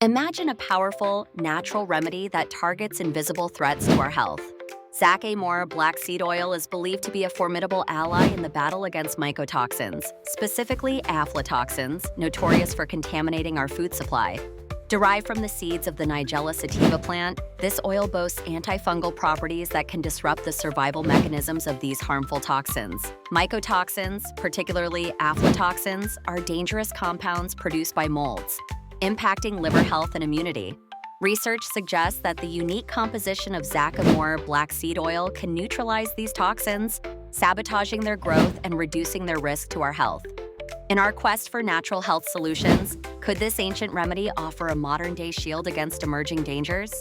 Imagine a powerful, natural remedy that targets invisible threats to our health. Zack-A-Moor Black Seed Oil is believed to be a formidable ally in the battle against mycotoxins, specifically aflatoxins, notorious for contaminating our food supply. Derived from the seeds of the Nigella sativa plant, this oil boasts antifungal properties that can disrupt the survival mechanisms of these harmful toxins. Mycotoxins, particularly aflatoxins, are dangerous compounds produced by molds, impacting liver health and immunity. Research suggests that the unique composition of Zack-A-Moor Black Seed Oil can neutralize these toxins, sabotaging their growth and reducing their risk to our health. In our quest for natural health solutions, could this ancient remedy offer a modern-day shield against emerging dangers?